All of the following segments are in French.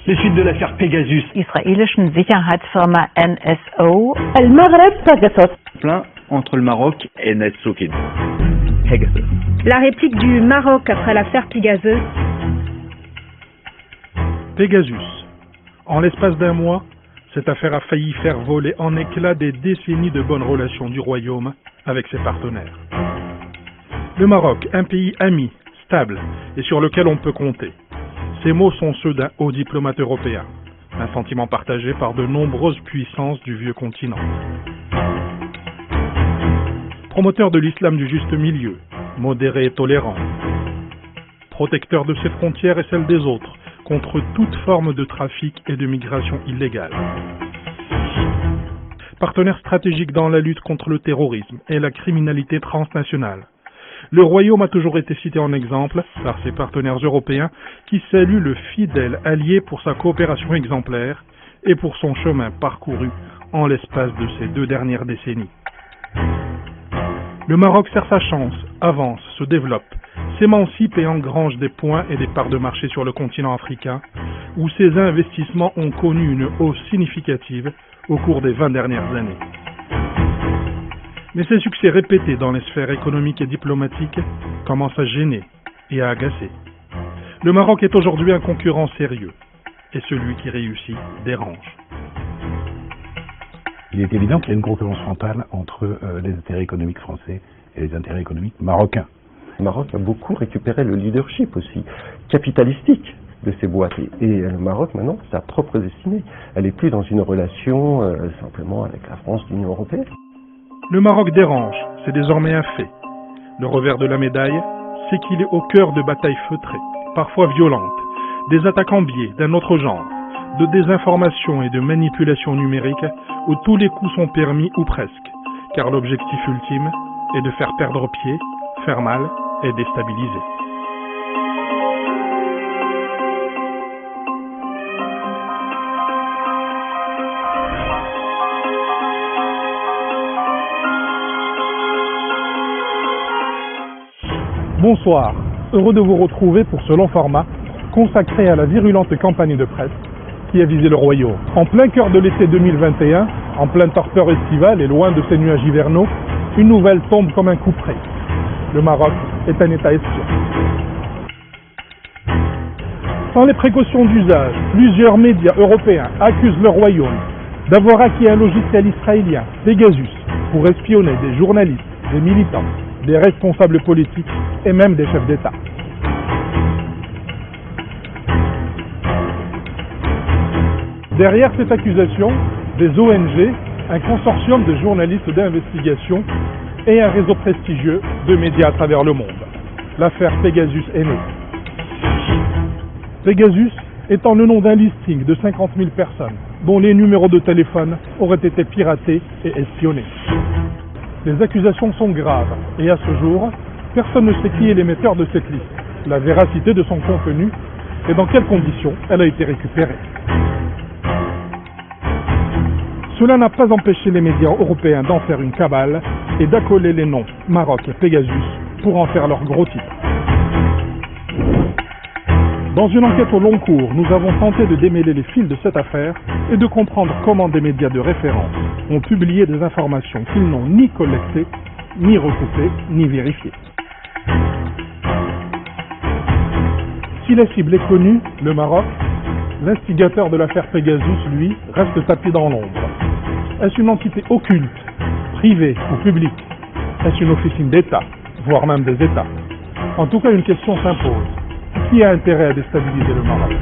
Les suites de l'affaire Pegasus. Israélischen Sicherheitsfirma NSO. المغرب Pegasus. Plein entre le Maroc et NSO. Pegasus. La réplique du Maroc après l'affaire Pegasus. Pegasus. En l'espace d'un mois, cette affaire a failli faire voler en éclats des décennies de bonnes relations du royaume avec ses partenaires. Le Maroc, un pays ami, stable et sur lequel on peut compter. Ces mots sont ceux d'un haut diplomate européen, un sentiment partagé par de nombreuses puissances du vieux continent. Promoteur de l'islam du juste milieu, modéré et tolérant, protecteur de ses frontières et celles des autres, contre toute forme de trafic et de migration illégale. Partenaire stratégique dans la lutte contre le terrorisme et la criminalité transnationale. Le Royaume a toujours été cité en exemple par ses partenaires européens qui saluent le fidèle allié pour sa coopération exemplaire et pour son chemin parcouru en l'espace de ces 2 dernières décennies. Le Maroc sert sa chance, avance, se développe, s'émancipe et engrange des points et des parts de marché sur le continent africain, où ses investissements ont connu une hausse significative au cours des 20 dernières années. Mais ces succès répétés dans les sphères économiques et diplomatiques commencent à gêner et à agacer. Le Maroc est aujourd'hui un concurrent sérieux, et celui qui réussit dérange. Il est évident qu'il y a une concurrence frontale entre les intérêts économiques français et les intérêts économiques marocains. Le Maroc a beaucoup récupéré le leadership aussi, capitalistique de ces boîtes. Et le Maroc, maintenant, sa propre destinée. Elle n'est plus dans une relation simplement avec la France, l'Union européenne. Le Maroc dérange, c'est désormais un fait. Le revers de la médaille, c'est qu'il est au cœur de batailles feutrées, parfois violentes, des attaques en biais d'un autre genre, de désinformation et de manipulation numérique où tous les coups sont permis ou presque, car l'objectif ultime est de faire perdre pied, faire mal et déstabiliser. Bonsoir, heureux de vous retrouver pour ce long format consacré à la virulente campagne de presse qui a visé le royaume. En plein cœur de l'été 2021, en plein torpeur estivale et loin de ses nuages hivernaux, une nouvelle tombe comme un coup près. Le Maroc est un État espion. Sans les précautions d'usage, plusieurs médias européens accusent le royaume d'avoir acquis un logiciel israélien, Pegasus, pour espionner des journalistes, des militants, des responsables politiques et même des chefs d'État. Derrière cette accusation, des ONG, un consortium de journalistes d'investigation et un réseau prestigieux de médias à travers le monde. L'affaire Pegasus est née. Pegasus étant le nom d'un listing de 50 000 personnes dont les numéros de téléphone auraient été piratés et espionnés. Les accusations sont graves et à ce jour, personne ne sait qui est l'émetteur de cette liste, la véracité de son contenu et dans quelles conditions elle a été récupérée. Cela n'a pas empêché les médias européens d'en faire une cabale et d'accoler les noms Maroc et Pegasus pour en faire leur gros titre. Dans une enquête au long cours, nous avons tenté de démêler les fils de cette affaire et de comprendre comment des médias de référence ont publié des informations qu'ils n'ont ni collectées, ni recoupées, ni vérifiées. Si la cible est connue, le Maroc, l'instigateur de l'affaire Pegasus, lui, reste tapis dans l'ombre. Est-ce une entité occulte, privée ou publique? Est-ce une officine d'État, voire même des États? En tout cas, une question s'impose. Qui a intérêt à déstabiliser le Maroc?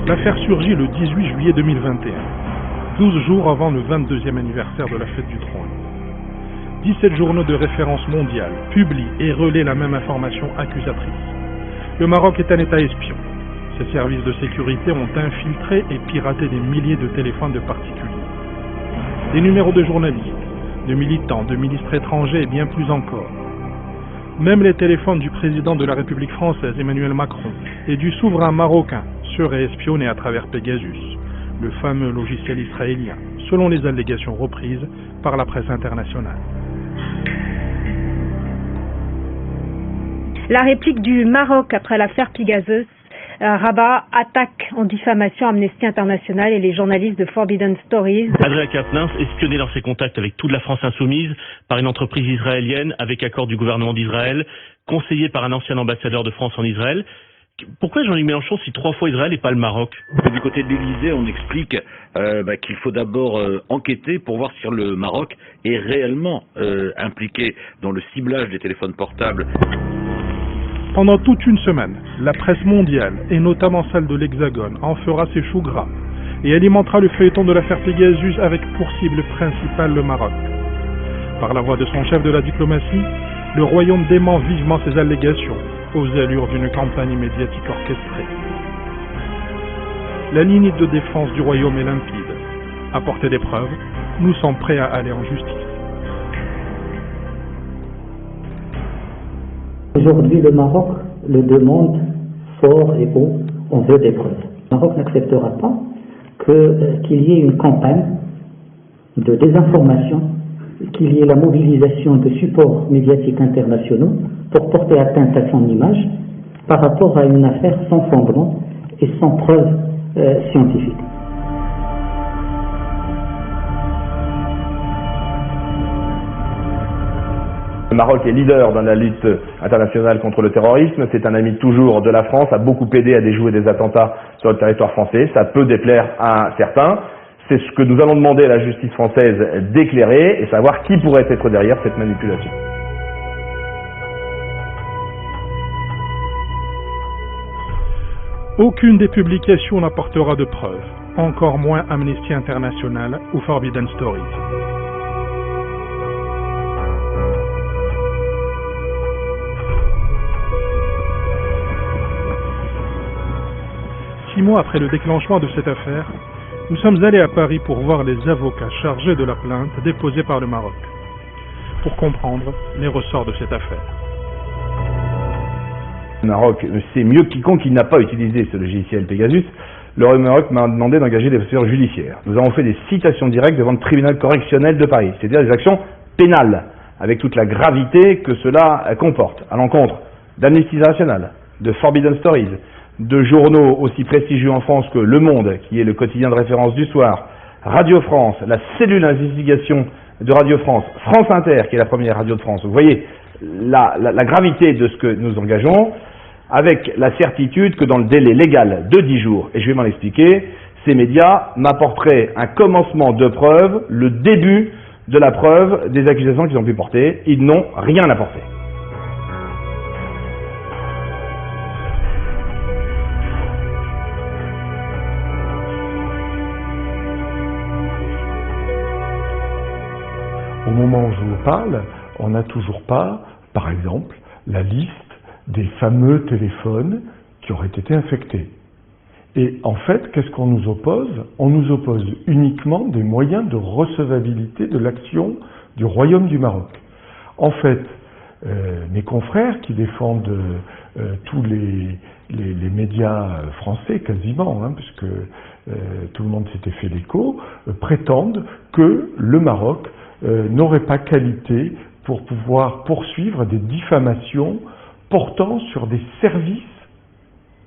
L'affaire surgit le 18 juillet 2021, 12 jours avant le 22e anniversaire de la fête du trône. 17 journaux de référence mondiale publient et relaient la même information accusatrice. Le Maroc est un État espion. Ses services de sécurité ont infiltré et piraté des milliers de téléphones de particuliers. Des numéros de journalistes, de militants, de ministres étrangers et bien plus encore. Même les téléphones du président de la République française, Emmanuel Macron, et du souverain marocain seraient espionnés à travers Pegasus, le fameux logiciel israélien, selon les allégations reprises par la presse internationale. La réplique du Maroc après l'affaire Pegasus. Rabat attaque en diffamation Amnesty International et les journalistes de Forbidden Stories. Adrien Quatennens, espionné dans ses contacts avec toute la France insoumise par une entreprise israélienne avec accord du gouvernement d'Israël, conseillé par un ancien ambassadeur de France en Israël. Pourquoi Jean-Luc Mélenchon cite 3 fois Israël et pas le Maroc? Du côté de l'Élysée, on explique qu'il faut d'abord enquêter pour voir si le Maroc est réellement impliqué dans le ciblage des téléphones portables. Pendant toute une semaine, la presse mondiale, et notamment celle de l'Hexagone, en fera ses choux gras et alimentera le feuilleton de l'affaire Pegasus avec pour cible principale le Maroc. Par la voix de son chef de la diplomatie, le Royaume dément vivement ces allégations, aux allures d'une campagne médiatique orchestrée. La ligne de défense du Royaume est limpide. Apporter des preuves, nous sommes prêts à aller en justice. Aujourd'hui, le Maroc le demande fort et haut, on veut des preuves. Le Maroc n'acceptera pas qu'il y ait une campagne de désinformation, qu'il y ait la mobilisation de supports médiatiques internationaux pour porter atteinte à son image par rapport à une affaire sans fondement et sans preuve scientifique. Le Maroc est leader dans la lutte internationale contre le terrorisme, c'est un ami toujours de la France, a beaucoup aidé à déjouer des attentats sur le territoire français, ça peut déplaire à certains. C'est ce que nous allons demander à la justice française d'éclairer et savoir qui pourrait être derrière cette manipulation. Aucune des publications n'apportera de preuves, encore moins Amnesty International ou Forbidden Stories. Six mois après le déclenchement de cette affaire, nous sommes allés à Paris pour voir les avocats chargés de la plainte déposée par le Maroc, pour comprendre les ressorts de cette affaire. Le Maroc sait mieux que quiconque qu'il n'a pas utilisé ce logiciel Pegasus. Le Maroc m'a demandé d'engager des procédures judiciaires. Nous avons fait des citations directes devant le tribunal correctionnel de Paris, c'est-à-dire des actions pénales, avec toute la gravité que cela comporte, à l'encontre d'Amnesty International, de Forbidden Stories, de journaux aussi prestigieux en France que Le Monde, qui est le quotidien de référence du soir, Radio France, la cellule d'investigation de Radio France, France Inter, qui est la première radio de France. Vous voyez la gravité de ce que nous engageons, avec la certitude que dans le délai légal de 10 jours, et je vais m'en expliquer, ces médias m'apporteraient un commencement de preuve, le début de la preuve des accusations qu'ils ont pu porter. Ils n'ont rien apporté. Au moment où je vous parle, on n'a toujours pas, par exemple, la liste des fameux téléphones qui auraient été infectés. Et en fait, qu'est-ce qu'on nous oppose? On nous oppose uniquement des moyens de recevabilité de l'action du Royaume du Maroc. En fait, mes confrères qui défendent tous les médias français quasiment, puisque tout le monde s'était fait l'écho, prétendent que le Maroc n'aurait pas qualité pour pouvoir poursuivre des diffamations portant sur des services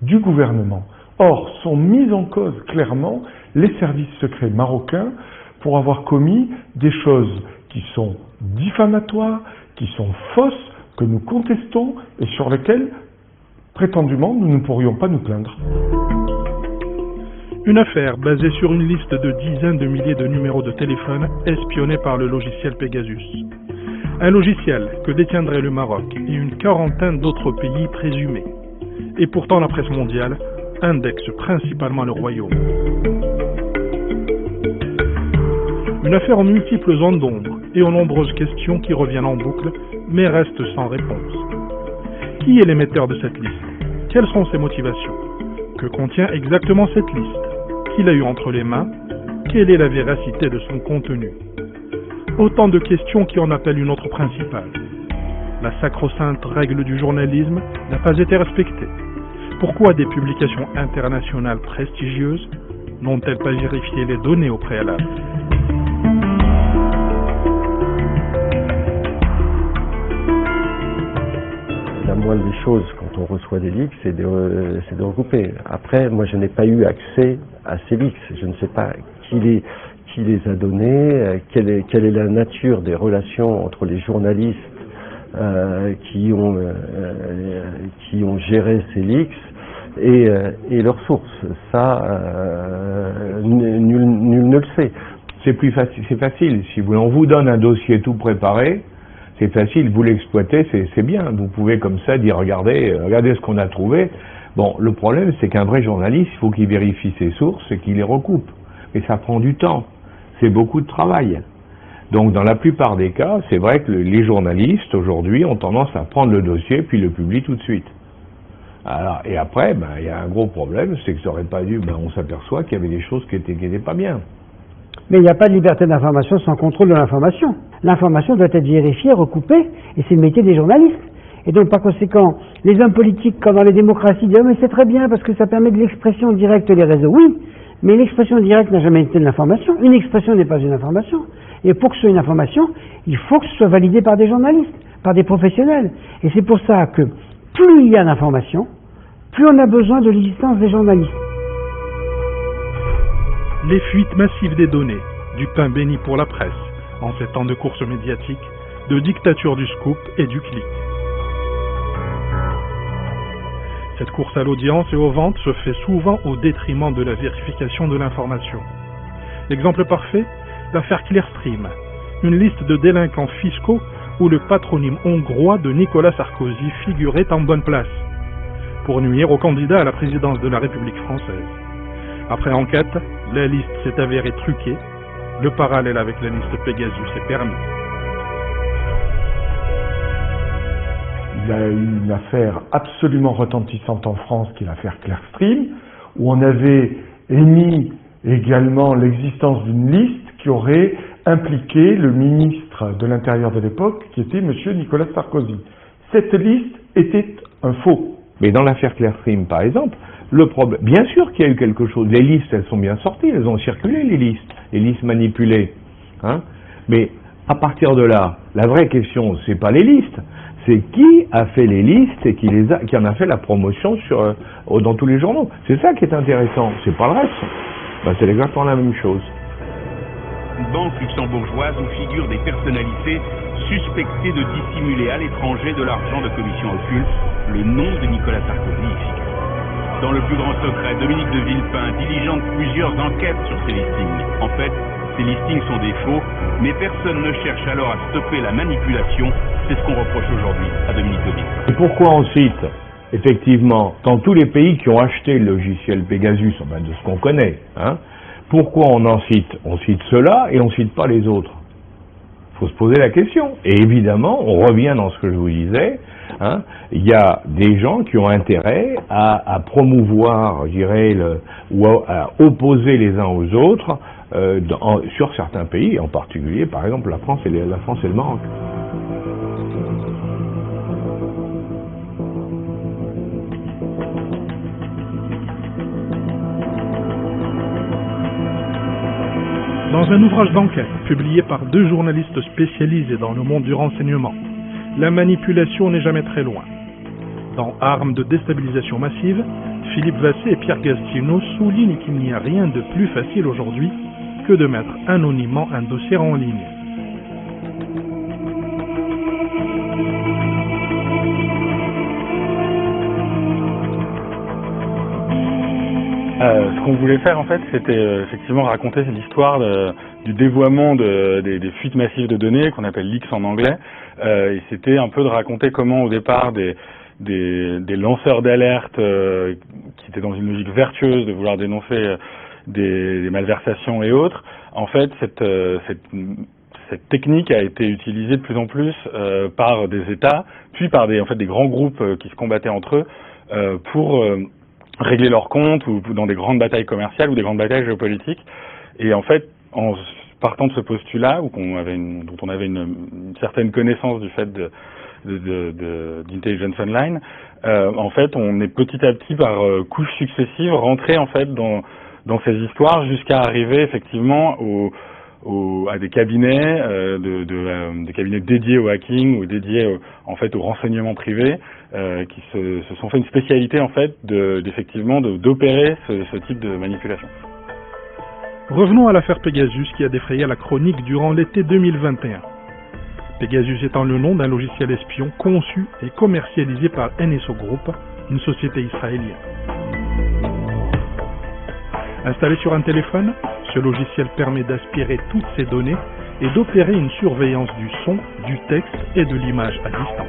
du gouvernement. Or, sont mis en cause clairement les services secrets marocains pour avoir commis des choses qui sont diffamatoires, qui sont fausses, que nous contestons et sur lesquelles, prétendument, nous ne pourrions pas nous plaindre. Une affaire basée sur une liste de dizaines de milliers de numéros de téléphone espionnés par le logiciel Pegasus. Un logiciel que détiendrait le Maroc et une quarantaine d'autres pays présumés. Et pourtant la presse mondiale indexe principalement le Royaume. Une affaire aux multiples zones d'ombre et aux nombreuses questions qui reviennent en boucle mais restent sans réponse. Qui est l'émetteur de cette liste? Quelles sont ses motivations? Que contient exactement cette liste? Qui l'a eu entre les mains? Quelle est la véracité de son contenu? Autant de questions qui en appellent une autre principale. La sacro-sainte règle du journalisme n'a pas été respectée. Pourquoi des publications internationales prestigieuses N'ont-elles pas vérifié les données au préalable? La moindre des choses quand on reçoit des leaks, c'est de regrouper. Après, moi je n'ai pas eu accès à ces leaks. Je ne sais pas qui les a donnés, quelle est la nature des relations entre les journalistes qui ont géré ces leaks et leurs sources. Ça, nul ne le sait. C'est plus facile, c'est facile. Si on vous donne un dossier tout préparé, c'est facile, vous l'exploitez, c'est bien. Vous pouvez comme ça dire, regardez ce qu'on a trouvé. Bon, le problème, c'est qu'un vrai journaliste, il faut qu'il vérifie ses sources et qu'il les recoupe. Mais ça prend du temps. C'est beaucoup de travail. Donc, dans la plupart des cas, c'est vrai que les journalistes, aujourd'hui, ont tendance à prendre le dossier puis le publient tout de suite. Alors, et après, il y a un gros problème, c'est que ça aurait pas dû, on s'aperçoit qu'il y avait des choses qui étaient pas bien. Mais il n'y a pas de liberté d'information sans contrôle de l'information. L'information doit être vérifiée, recoupée, et c'est le métier des journalistes. Et donc, par conséquent, les hommes politiques, comme dans les démocraties, disent « mais c'est très bien parce que ça permet de l'expression directe des réseaux ». Oui, mais l'expression directe n'a jamais été de l'information. Une expression n'est pas une information. Et pour que ce soit une information, il faut que ce soit validé par des journalistes, par des professionnels. Et c'est pour ça que plus il y a d'informations, plus on a besoin de l'existence des journalistes. Les fuites massives des données, du pain béni pour la presse, en ces temps de course médiatique, de dictature du scoop et du clic. Cette course à l'audience et aux ventes se fait souvent au détriment de la vérification de l'information. L'exemple parfait, l'affaire Clearstream, une liste de délinquants fiscaux où le patronyme hongrois de Nicolas Sarkozy figurait en bonne place, pour nuire au candidat à la présidence de la République française. Après enquête, la liste s'est avérée truquée, le parallèle avec la liste Pegasus est permis. Il y a eu une affaire absolument retentissante en France, qui est l'affaire Clearstream, où on avait émis également l'existence d'une liste qui aurait impliqué le ministre de l'Intérieur de l'époque, qui était M. Nicolas Sarkozy. Cette liste était un faux. Mais dans l'affaire Clearstream, par exemple, le problème, bien sûr qu'il y a eu quelque chose. Les listes, elles sont bien sorties, elles ont circulé, les listes manipulées. Hein, mais à partir de là, la vraie question, c'est pas les listes, c'est qui a fait les listes et qui en a fait la promotion dans tous les journaux. C'est ça qui est intéressant, c'est pas le reste. C'est exactement la même chose. Une banque luxembourgeoise où figurent des personnalités suspectées de dissimuler à l'étranger de l'argent de commission occulte. Le nom de Nicolas Sarkozy y figure. Dans le plus grand secret, Dominique de Villepin diligente plusieurs enquêtes sur ces listings. En fait, ces listings sont des faux, mais personne ne cherche alors à stopper la manipulation. C'est ce qu'on reproche aujourd'hui à Dominique de Villepin. Et pourquoi on cite, effectivement, dans tous les pays qui ont acheté le logiciel Pegasus, de ce qu'on connaît, pourquoi on en cite? On cite ceux-là et on ne cite pas les autres. Il faut se poser la question. Et évidemment, on revient dans ce que je vous disais, il y a des gens qui ont intérêt à promouvoir, je dirais, ou à opposer les uns aux autres sur certains pays, en particulier, par exemple, la France et le Maroc. Dans un ouvrage d'enquête publié par 2 journalistes spécialisés dans le monde du renseignement, la manipulation n'est jamais très loin. Dans Armes de déstabilisation massive, Philippe Vassé et Pierre Gastineau soulignent qu'il n'y a rien de plus facile aujourd'hui que de mettre anonymement un dossier en ligne. Ce qu'on voulait faire en fait, c'était effectivement raconter l'histoire du dévoiement des fuites massives de données, qu'on appelle leaks en anglais, et c'était un peu de raconter comment au départ des lanceurs d'alerte qui étaient dans une logique vertueuse de vouloir dénoncer des malversations et autres, en fait cette technique a été utilisée de plus en plus par des États, puis par des grands groupes qui se combattaient entre eux pour régler leurs comptes ou dans des grandes batailles commerciales ou des grandes batailles géopolitiques. Et en fait, en partant de ce postulat, dont on avait une certaine connaissance du fait d'intelligence online, en fait, on est petit à petit par couches successives rentré en fait dans dans ces histoires jusqu'à arriver effectivement à des cabinets, des cabinets dédiés au hacking ou dédiés en fait au renseignement privé, qui se sont fait une spécialité en fait d'opérer ce type de manipulation. Revenons à l'affaire Pegasus qui a défrayé la chronique durant l'été 2021. Pegasus étant le nom d'un logiciel espion conçu et commercialisé par NSO Group, une société israélienne. Installé sur un téléphone, ce logiciel permet d'aspirer toutes ces données et d'opérer une surveillance du son, du texte et de l'image à distance.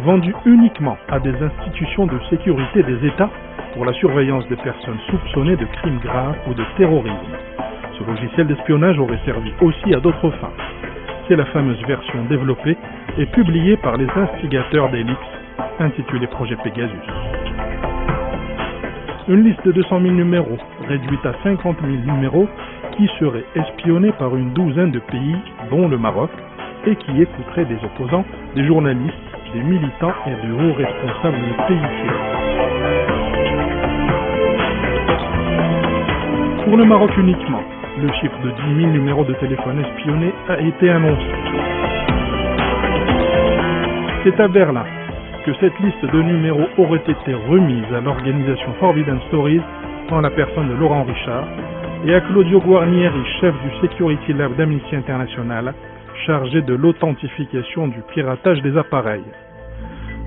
Vendu uniquement à des institutions de sécurité des États pour la surveillance des personnes soupçonnées de crimes graves ou de terrorisme. Ce logiciel d'espionnage aurait servi aussi à d'autres fins. C'est la fameuse version développée et publiée par les instigateurs des leaks, intitulée Projet Pegasus. Une liste de 200 000 numéros, réduite à 50 000 numéros, qui seraient espionnés par une douzaine de pays, dont le Maroc, et qui écouteraient des opposants, des journalistes, des militants et de hauts responsables de pays tiers. Pour le Maroc uniquement, le chiffre de 10 000 numéros de téléphone espionnés a été annoncé. C'est à Berlin que cette liste de numéros aurait été remise à l'organisation Forbidden Stories en la personne de Laurent Richard et à Claudio Guarnieri, chef du Security Lab d'Amnesty International, chargé de l'authentification du piratage des appareils.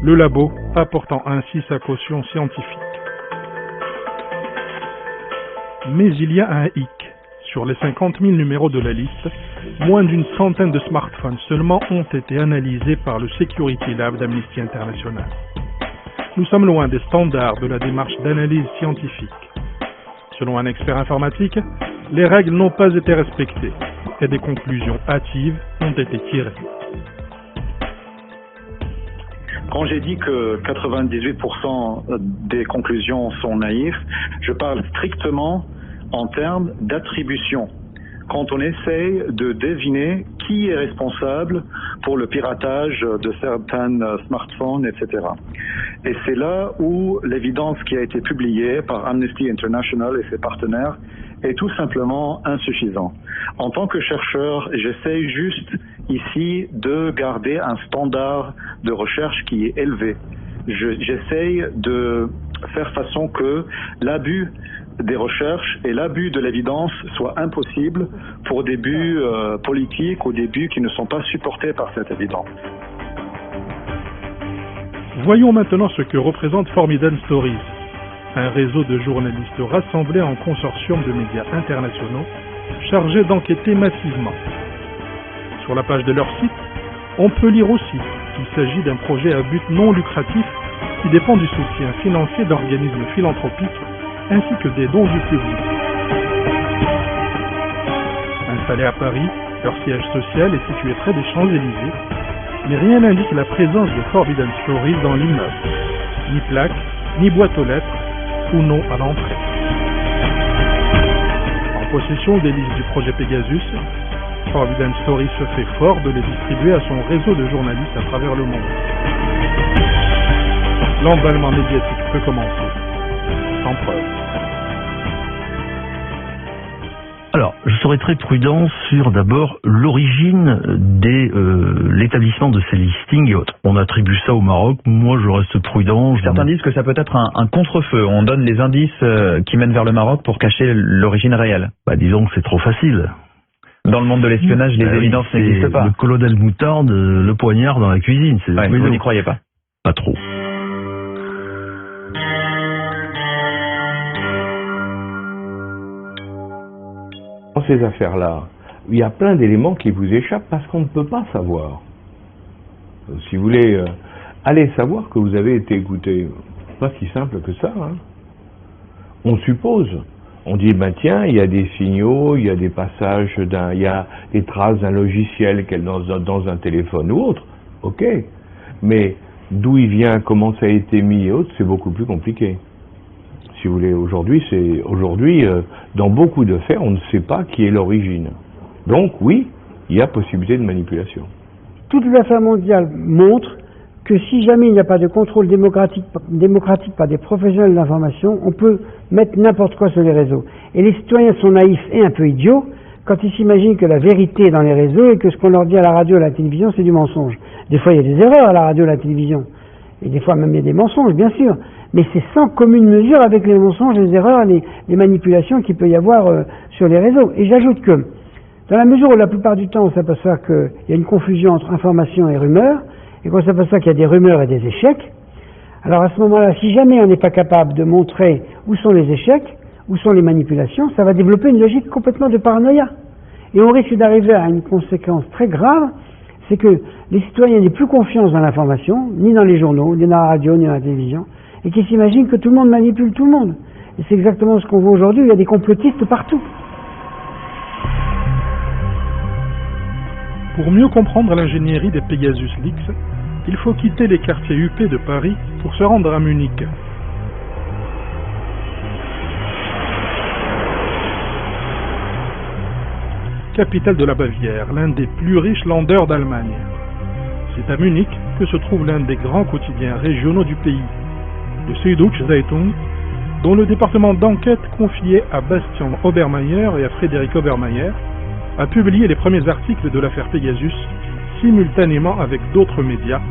Le labo apportant ainsi sa caution scientifique. Mais il y a un hic. Sur les 50 000 numéros de la liste, moins d'une centaine de smartphones seulement ont été analysés par le Security Lab d'Amnesty International. Nous sommes loin des standards de la démarche d'analyse scientifique. Selon un expert informatique, les règles n'ont pas été respectées et des conclusions hâtives ont été tirées. Quand j'ai dit que 98% des conclusions sont naïves, je parle strictement en termes d'attribution. Quand on essaye de deviner qui est responsable pour le piratage de certains smartphones, etc. Et c'est là où l'évidence qui a été publiée par Amnesty International et ses partenaires est tout simplement insuffisante. En tant que chercheur, j'essaye juste ici de garder un standard de recherche qui est élevé. J'essaye de faire façon que l'abus des recherches et l'abus de l'évidence soit impossible pour des buts politiques ou des buts qui ne sont pas supportés par cette évidence. Voyons maintenant ce que représente Forbidden Stories, un réseau de journalistes rassemblés en consortium de médias internationaux chargés d'enquêter massivement. Sur la page de leur site, on peut lire aussi qu'il s'agit d'un projet à but non lucratif qui dépend du soutien financier d'organismes philanthropiques ainsi que des dons du public. Installés à Paris, leur siège social est situé près des Champs-Élysées, mais rien n'indique la présence de Forbidden Stories dans l'immeuble. Ni plaque, ni boîte aux lettres, ou nom à l'entrée. En possession des listes du projet Pegasus, Forbidden Stories se fait fort de les distribuer à son réseau de journalistes à travers le monde. L'emballement médiatique peut commencer, sans preuve. Alors, je serai très prudent sur d'abord l'origine de l'établissement de ces listings et autres. On attribue ça au Maroc, moi je reste prudent. Certains disent que ça peut être un contre-feu, on donne les indices qui mènent vers le Maroc pour cacher l'origine réelle. Bah disons que c'est trop facile. Dans le monde de l'espionnage, les évidences n'existent pas. Le colonel moutarde, le poignard dans la cuisine. Ouais, vous n'y croyez pas? Pas trop. Dans ces affaires-là, il y a plein d'éléments qui vous échappent parce qu'on ne peut pas savoir. Si vous voulez aller savoir que vous avez été écouté, c'est pas si simple que ça. Hein. On suppose, on dit ben tiens, il y a des signaux, il y a des passages il y a des traces d'un logiciel dans un téléphone ou autre. Ok, mais d'où il vient, comment ça a été mis et autres, c'est beaucoup plus compliqué. Si vous voulez, aujourd'hui, dans beaucoup de faits, on ne sait pas qui est l'origine. Donc, oui, il y a possibilité de manipulation. Toutes les affaires mondiales montrent que si jamais il n'y a pas de contrôle démocratique par des professionnels de l'information, on peut mettre n'importe quoi sur les réseaux. Et les citoyens sont naïfs et un peu idiots quand ils s'imaginent que la vérité est dans les réseaux et que ce qu'on leur dit à la radio et à la télévision, c'est du mensonge. Des fois, il y a des erreurs à la radio et à la télévision. Et des fois, même, il y a des mensonges, bien sûr. Mais c'est sans commune mesure avec les mensonges, les erreurs, les manipulations qu'il peut y avoir sur les réseaux. Et j'ajoute que, dans la mesure où la plupart du temps, on s'aperçoit qu'il y a une confusion entre information et rumeur, et qu'on s'aperçoit qu'il y a des rumeurs et des échecs, alors à ce moment-là, si jamais on n'est pas capable de montrer où sont les échecs, où sont les manipulations, ça va développer une logique complètement de paranoïa. Et on risque d'arriver à une conséquence très grave, c'est que les citoyens n'aient plus confiance dans l'information, ni dans les journaux, ni dans la radio, ni dans la télévision, et qu'ils s'imaginent que tout le monde manipule tout le monde. Et c'est exactement ce qu'on voit aujourd'hui, il y a des complotistes partout. Pour mieux comprendre l'ingénierie des Pegasus Leaks, il faut quitter les quartiers huppés de Paris pour se rendre à Munich. Capitale de la Bavière, l'un des plus riches Länder d'Allemagne. C'est à Munich que se trouve l'un des grands quotidiens régionaux du pays, le Süddeutsche Zeitung, dont le département d'enquête confié à Bastian Obermeier et à Frédéric Obermeier a publié les premiers articles de l'affaire Pegasus simultanément avec d'autres médias,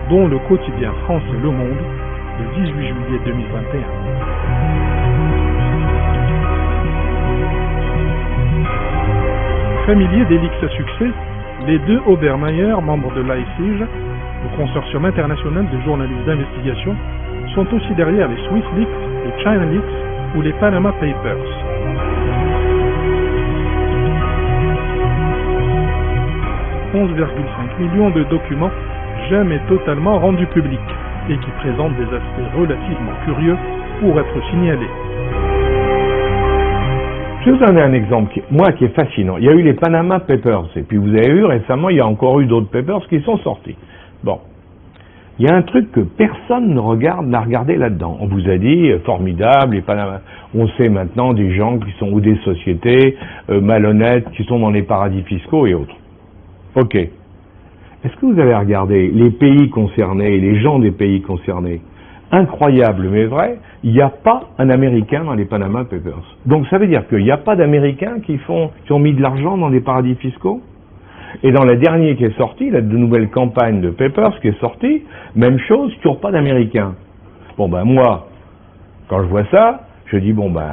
dont le quotidien français Le Monde, le 18 juillet 2021. Familiers des leaks à succès, les deux Obermeier, membres de l'ICIJ, le consortium international des journalistes d'investigation, sont aussi derrière les Swiss Leaks, les China Leaks ou les Panama Papers. « 11,5 millions de documents jamais totalement rendus publics et qui présentent des aspects relativement curieux pour être signalés. » Je vais vous donner un exemple qui est fascinant. Il y a eu les Panama Papers, et puis vous avez vu récemment, il y a encore eu d'autres papers qui sont sortis. Bon. Il y a un truc que personne n'a regardé là-dedans. On vous a dit, formidable, les Panama. On sait maintenant des gens qui sont, ou des sociétés malhonnêtes, qui sont dans les paradis fiscaux et autres. Ok. Est-ce que vous avez regardé les pays concernés, les gens des pays concernés? Incroyable mais vrai, il n'y a pas un Américain dans les Panama Papers. Donc ça veut dire qu'il n'y a pas d'Américains qui ont mis de l'argent dans les paradis fiscaux. Et dans la dernière qui est sortie, la nouvelle campagne de Papers qui est sortie, même chose, toujours pas d'Américains. Bon ben moi, quand je vois ça, je dis bon ben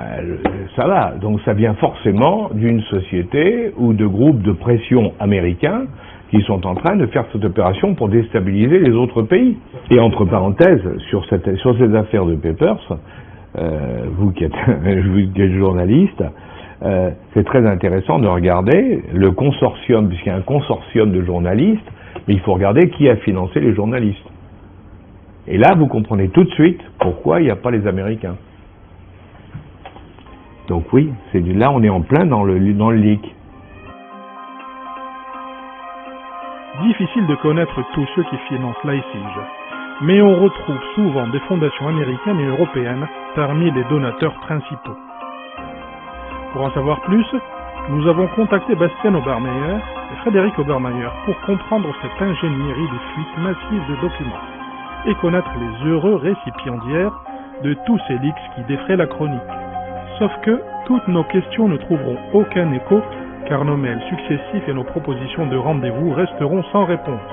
ça va. Donc ça vient forcément d'une société ou de groupes de pression américains qui sont en train de faire cette opération pour déstabiliser les autres pays. Et entre parenthèses, sur cette affaire de Papers, vous qui êtes journaliste, c'est très intéressant de regarder le consortium, puisqu'il y a un consortium de journalistes, mais il faut regarder qui a financé les journalistes. Et là, vous comprenez tout de suite pourquoi il n'y a pas les Américains. Donc oui, là on est en plein dans le leak. Difficile de connaître tous ceux qui financent l'ICIJ, mais on retrouve souvent des fondations américaines et européennes parmi les donateurs principaux. Pour en savoir plus, nous avons contacté Bastian Obermeier et Frédéric Obermeier pour comprendre cette ingénierie des fuites massives de documents et connaître les heureux récipiendaires de tous ces leaks qui défraient la chronique. Sauf que toutes nos questions ne trouveront aucun écho car nos mails successifs et nos propositions de rendez-vous resteront sans réponse.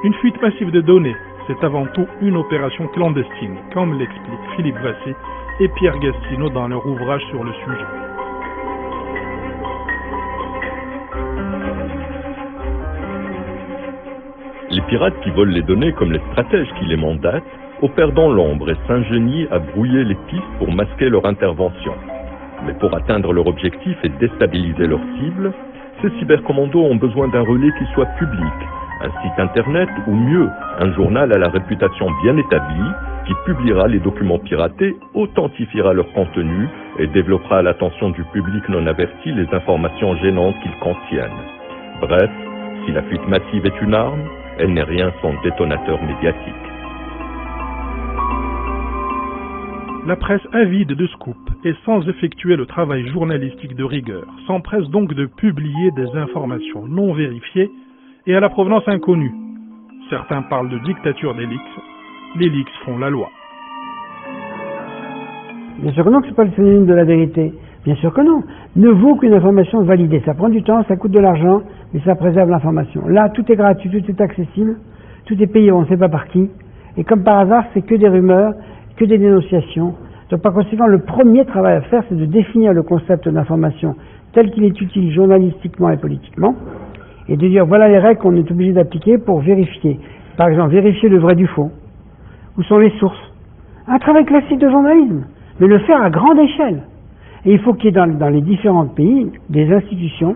Une fuite massive de données, c'est avant tout une opération clandestine, comme l'expliquent Philippe Vassé et Pierre Gastineau dans leur ouvrage sur le sujet. Les pirates qui volent les données comme les stratèges qui les mandatent opèrent dans l'ombre et s'ingénient à brouiller les pistes pour masquer leur intervention. Mais pour atteindre leur objectif et déstabiliser leur cible, ces cybercommandos ont besoin d'un relais qui soit public, un site internet ou mieux, un journal à la réputation bien établie qui publiera les documents piratés, authentifiera leur contenu et développera à l'attention du public non averti les informations gênantes qu'ils contiennent. Bref, si la fuite massive est une arme, elle n'est rien sans détonateur médiatique. La presse avide de scoop et sans effectuer le travail journalistique de rigueur s'empresse donc de publier des informations non vérifiées et à la provenance inconnue, Certains parlent de dictature des leaks. Les leaks font la loi. Bien sûr que non, que ce n'est pas le synonyme de la vérité. Bien sûr que non. Ne vaut qu'une information validée. Ça prend du temps, ça coûte de l'argent, mais ça préserve l'information. Là, tout est gratuit, tout est accessible, tout est payé, on ne sait pas par qui. Et comme par hasard, c'est que des rumeurs, que des dénonciations. Donc par conséquent, le premier travail à faire, c'est de définir le concept d'information tel qu'il est utile journalistiquement et politiquement, et de dire voilà les règles qu'on est obligé d'appliquer pour vérifier. Par exemple, vérifier le vrai du faux. Où sont les sources? Un travail classique de journalisme, mais le faire à grande échelle. Et il faut qu'il y ait dans les différents pays des institutions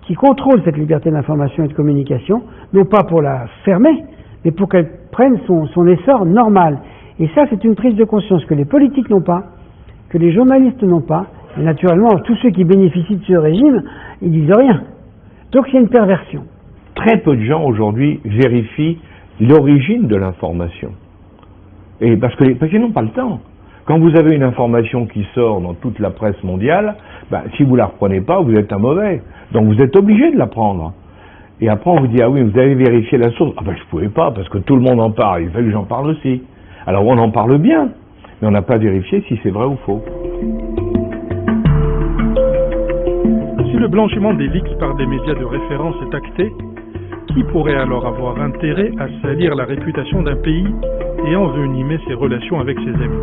qui contrôlent cette liberté d'information et de communication, non pas pour la fermer, mais pour qu'elle prenne son essor normal. Et ça, c'est une prise de conscience que les politiques n'ont pas, que les journalistes n'ont pas, et naturellement, tous ceux qui bénéficient de ce régime, ils disent rien. Donc il y a une perversion. Très peu de gens aujourd'hui vérifient l'origine de l'information. Et parce qu'ils n'ont pas le temps. Quand vous avez une information qui sort dans toute la presse mondiale, si vous la reprenez pas, vous êtes un mauvais. Donc vous êtes obligé de la prendre. Et après on vous dit, ah oui, vous avez vérifié la source. Ah je pouvais pas, parce que tout le monde en parle, il fallait que j'en parle aussi. Alors on en parle bien, mais on n'a pas vérifié si c'est vrai ou faux. Si le blanchiment des leaks par des médias de référence est acté, qui pourrait alors avoir intérêt à salir la réputation d'un pays et envenimer ses relations avec ses amis?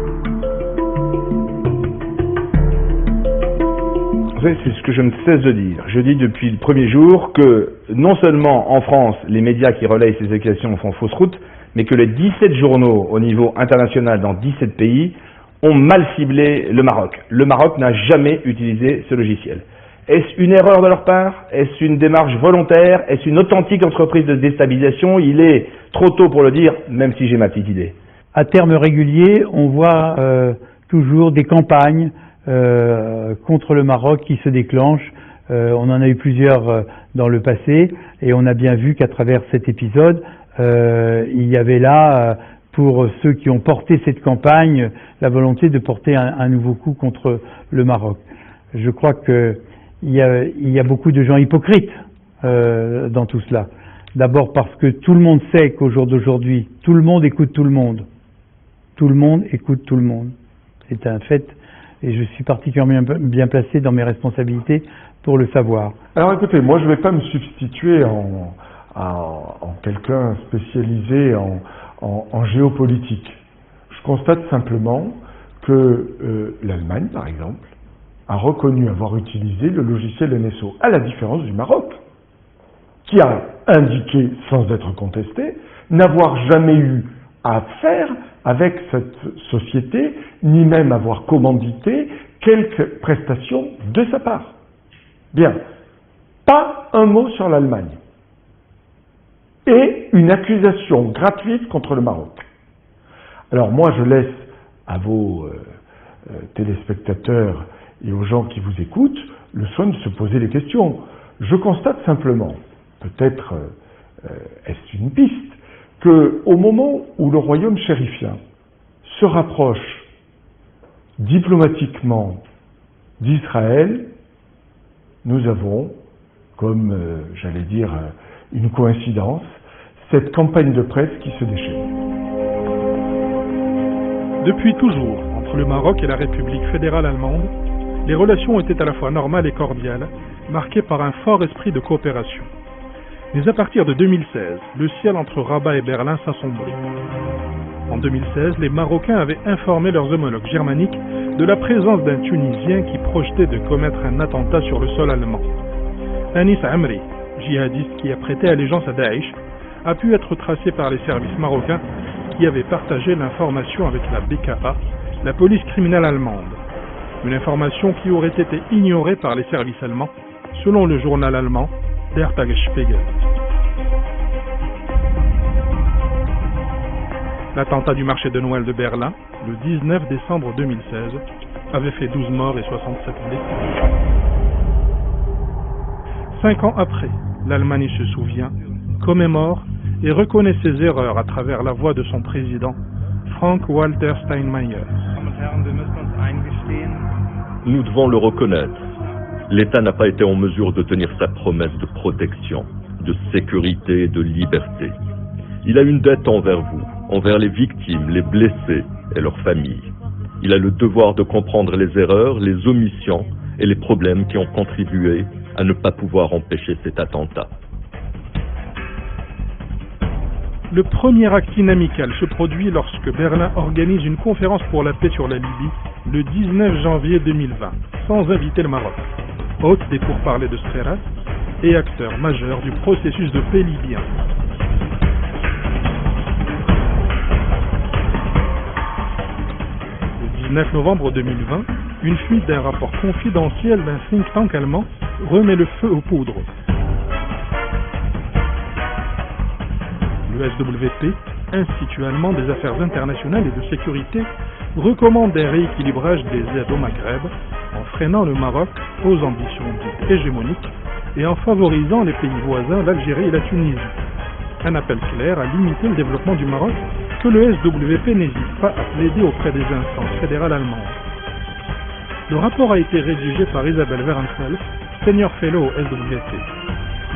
En fait, c'est ce que je ne cesse de dire. Je dis depuis le premier jour que non seulement en France, les médias qui relayent ces accusations font fausse route, mais que les 17 journaux au niveau international dans 17 pays ont mal ciblé le Maroc. Le Maroc n'a jamais utilisé ce logiciel. Est-ce une erreur de leur part? Est-ce une démarche volontaire? Est-ce une authentique entreprise de déstabilisation? Il est trop tôt pour le dire, même si j'ai ma petite idée. À terme régulier, on voit toujours des campagnes contre le Maroc qui se déclenchent. On en a eu plusieurs dans le passé, et on a bien vu qu'à travers cet épisode, il y avait là, pour ceux qui ont porté cette campagne, la volonté de porter un nouveau coup contre le Maroc. Je crois qu'il y a beaucoup de gens hypocrites dans tout cela. D'abord parce que tout le monde sait qu'au jour d'aujourd'hui, tout le monde écoute tout le monde. Tout le monde écoute tout le monde. C'est un fait, et je suis particulièrement bien placé dans mes responsabilités pour le savoir. Alors écoutez, moi je ne vais pas me substituer en quelqu'un spécialisé en géopolitique. Je constate simplement que l'Allemagne, par exemple, a reconnu avoir utilisé le logiciel NSO, à la différence du Maroc, qui a indiqué, sans être contesté, n'avoir jamais eu à faire avec cette société, ni même avoir commandité quelques prestations de sa part. Bien, pas un mot sur l'Allemagne. Et une accusation gratuite contre le Maroc. Alors moi, je laisse à vos téléspectateurs et aux gens qui vous écoutent le soin de se poser les questions. Je constate simplement, peut-être est-ce une piste, qu'au moment où le royaume chérifien se rapproche diplomatiquement d'Israël, nous avons, comme j'allais dire une coïncidence, cette campagne de presse qui se déchaîne. Depuis toujours, entre le Maroc et la République fédérale allemande, les relations étaient à la fois normales et cordiales, marquées par un fort esprit de coopération. Mais à partir de 2016, le ciel entre Rabat et Berlin s'assombrit. En 2016, les Marocains avaient informé leurs homologues germaniques de la présence d'un Tunisien qui projetait de commettre un attentat sur le sol allemand. Anis Amri, djihadiste qui a prêté allégeance à Daesh, a pu être tracé par les services marocains qui avaient partagé l'information avec la BKA, la police criminelle allemande. Une information qui aurait été ignorée par les services allemands, selon le journal allemand Der Tagesspiegel. L'attentat du marché de Noël de Berlin, le 19 décembre 2016, avait fait 12 morts et 67 blessés. 5 ans après, l'Allemagne se souvient, commémore et reconnaît ses erreurs à travers la voix de son président, Frank-Walter Steinmeier. Nous devons le reconnaître. L'État n'a pas été en mesure de tenir sa promesse de protection, de sécurité et de liberté. Il a une dette envers vous, envers les victimes, les blessés et leurs familles. Il a le devoir de comprendre les erreurs, les omissions et les problèmes qui ont contribué à ne pas pouvoir empêcher cet attentat. Le premier acte inamical se produit lorsque Berlin organise une conférence pour la paix sur la Libye le 19 janvier 2020, sans inviter le Maroc, hôte des pourparlers de Sfera et acteur majeur du processus de paix libyen. Le 19 novembre 2020, une fuite d'un rapport confidentiel d'un think tank allemand remet le feu aux poudres. Le SWP, Institut allemand des affaires internationales et de sécurité, recommande un rééquilibrage des aides au Maghreb en freinant le Maroc aux ambitions dites hégémoniques et en favorisant les pays voisins, l'Algérie et la Tunisie. Un appel clair à limiter le développement du Maroc que le SWP n'hésite pas à plaider auprès des instances fédérales allemandes. Le rapport a été rédigé par Isabelle Wehrenfels, senior fellow au SWP.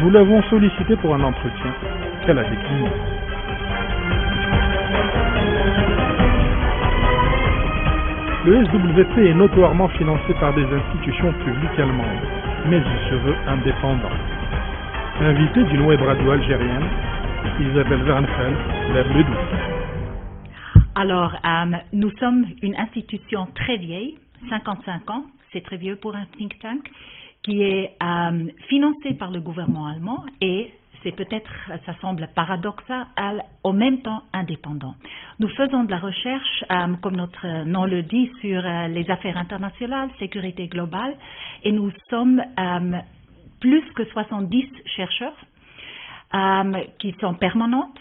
Nous l'avons sollicité pour un entretien qu'elle a décliné. Le SWP est notoirement financé par des institutions publiques allemandes, mais il se veut indépendant. Invitée d'une web radio algérienne, Isabelle Wehrenfels lève le doute. Alors, nous sommes une institution très vieille, 55 ans, c'est très vieux pour un think tank, qui est financée par le gouvernement allemand et c'est peut-être, ça semble paradoxal, en même temps indépendant. Nous faisons de la recherche, comme notre nom le dit, sur les affaires internationales, sécurité globale, et nous sommes plus que 70 chercheurs qui sont permanentes.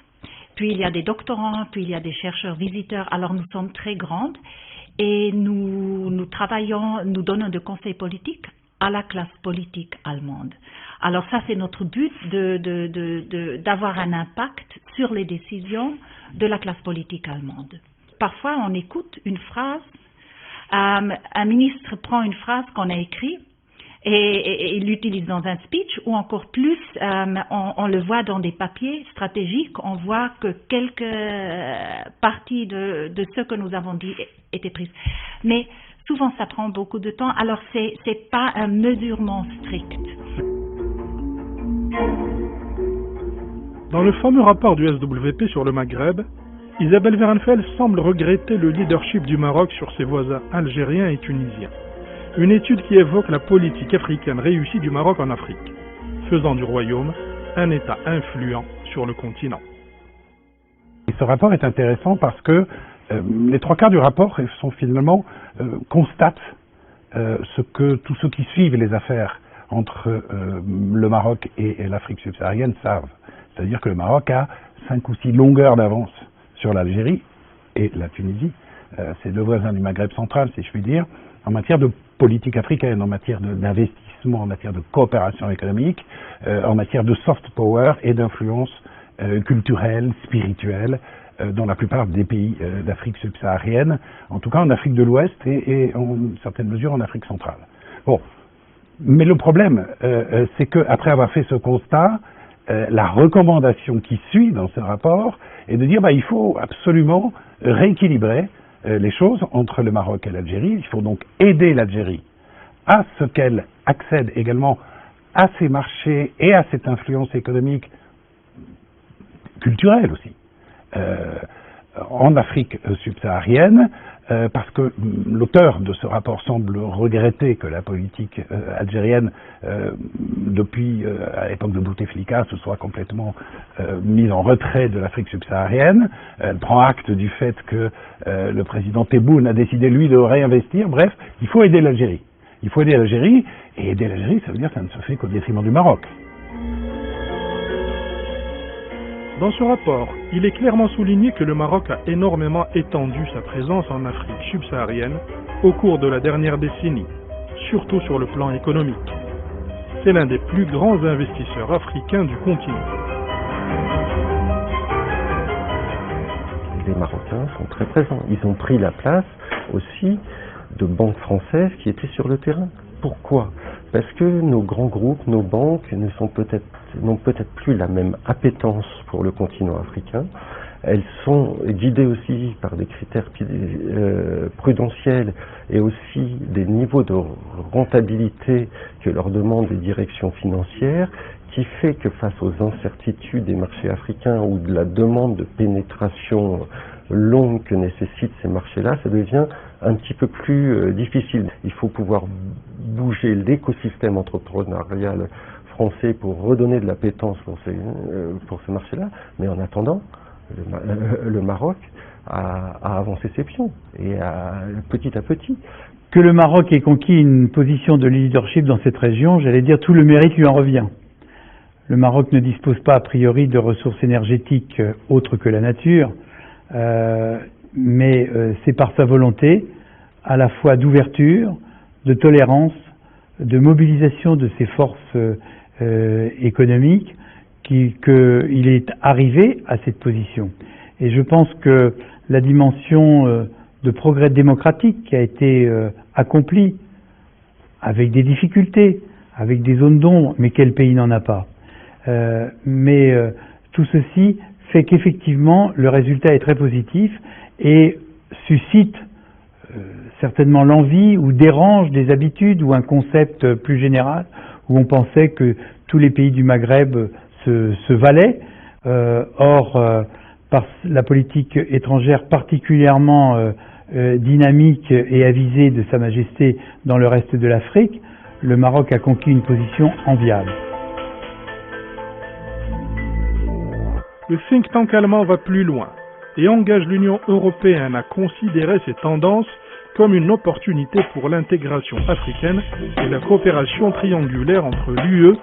Puis il y a des doctorants, puis il y a des chercheurs visiteurs, alors nous sommes très grandes et nous travaillons, nous donnons des conseils politiques à la classe politique allemande. Alors ça, c'est notre but, d'avoir un impact sur les décisions de la classe politique allemande. Parfois, on écoute une phrase, un ministre prend une phrase qu'on a écrite et il l'utilise dans un speech, ou encore plus, on le voit dans des papiers stratégiques, on voit que quelques parties de ce que nous avons dit étaient prises. Mais souvent, ça prend beaucoup de temps, alors c'est pas un mesurement strict. Dans le fameux rapport du SWP sur le Maghreb, Isabelle Wehrenfels semble regretter le leadership du Maroc sur ses voisins algériens et tunisiens. Une étude qui évoque la politique africaine réussie du Maroc en Afrique, faisant du royaume un État influent sur le continent. Et ce rapport est intéressant parce que les trois quarts du rapport sont finalement constatent ce que tous ceux qui suivent les affaires entre le Maroc et l'Afrique subsaharienne savent. C'est-à-dire que le Maroc a 5 ou 6 longueurs d'avance sur l'Algérie et la Tunisie, ces deux voisins du Maghreb central, si je puis dire, en matière de politique africaine, en matière d'investissement, en matière de coopération économique, en matière de soft power et d'influence culturelle, spirituelle, dans la plupart des pays d'Afrique subsaharienne, en tout cas en Afrique de l'Ouest et en certaine mesure en Afrique centrale. Bon, mais le problème, c'est qu'après avoir fait ce constat, la recommandation qui suit dans ce rapport est de dire il faut absolument rééquilibrer les choses entre le Maroc et l'Algérie. Il faut donc aider l'Algérie à ce qu'elle accède également à ces marchés et à cette influence économique, culturelle aussi, en Afrique subsaharienne, parce que l'auteur de ce rapport semble regretter que la politique algérienne, depuis à l'époque de Bouteflika, se soit complètement mise en retrait de l'Afrique subsaharienne. Elle prend acte du fait que le président Tebboune a décidé, lui, de réinvestir. Bref, il faut aider l'Algérie. Il faut aider l'Algérie, et aider l'Algérie, ça veut dire que ça ne se fait qu'au détriment du Maroc. Dans ce rapport, il est clairement souligné que le Maroc a énormément étendu sa présence en Afrique subsaharienne au cours de la dernière décennie, surtout sur le plan économique. C'est l'un des plus grands investisseurs africains du continent. Les Marocains sont très présents. Ils ont pris la place aussi de banques françaises qui étaient sur le terrain. Pourquoi ? Parce que nos grands groupes, nos banques ne sont peut-être n'ont peut-être plus la même appétence pour le continent africain. Elles sont guidées aussi par des critères prudentiels et aussi des niveaux de rentabilité que leur demandent les directions financières, qui fait que face aux incertitudes des marchés africains ou de la demande de pénétration longue que nécessitent ces marchés-là, ça devient un petit peu plus difficile. Il faut pouvoir bouger l'écosystème entrepreneurial français pour redonner de l'appétence pour ces marchés-là, mais en attendant, le Maroc a avancé ses pions, et petit à petit. Que le Maroc ait conquis une position de leadership dans cette région, j'allais dire tout le mérite lui en revient. Le Maroc ne dispose pas a priori de ressources énergétiques autres que la nature, mais c'est par sa volonté à la fois d'ouverture, de tolérance, de mobilisation de ses forces économiques qu'il est arrivé à cette position. Et je pense que la dimension de progrès démocratique qui a été accomplie avec des difficultés, avec des zones d'ombre, mais quel pays n'en a pas? Tout ceci fait qu'effectivement le résultat est très positif et suscite certainement l'envie ou dérange des habitudes ou un concept plus général où on pensait que tous les pays du Maghreb se valaient. Or, par la politique étrangère particulièrement dynamique et avisée de Sa Majesté dans le reste de l'Afrique, le Maroc a conquis une position enviable. Le think tank allemand va plus loin et engage l'Union européenne à considérer ces tendances comme une opportunité pour l'intégration africaine et la coopération triangulaire entre l'UE,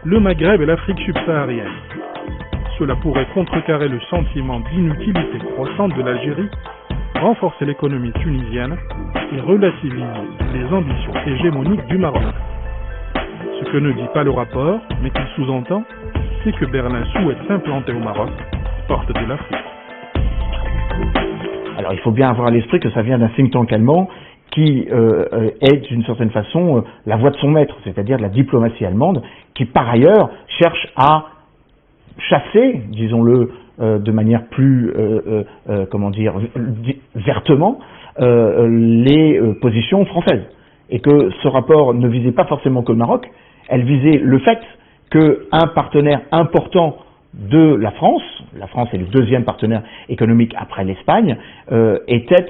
le Maghreb et l'Afrique subsaharienne. Cela pourrait contrecarrer le sentiment d'inutilité croissante de l'Algérie, renforcer l'économie tunisienne et relativiser les ambitions hégémoniques du Maroc. Ce que ne dit pas le rapport, mais qu'il sous-entend, c'est que Berlin souhaite s'implanter au Maroc, porte de l'Afrique. Alors il faut bien avoir à l'esprit que ça vient d'un think tank allemand qui est d'une certaine façon la voix de son maître, c'est-à-dire de la diplomatie allemande, qui par ailleurs cherche à chasser, disons-le de manière plus, vertement, les positions françaises. Et que ce rapport ne visait pas forcément que le Maroc, elle visait le fait qu'un partenaire important de la France est le deuxième partenaire économique après l'Espagne, était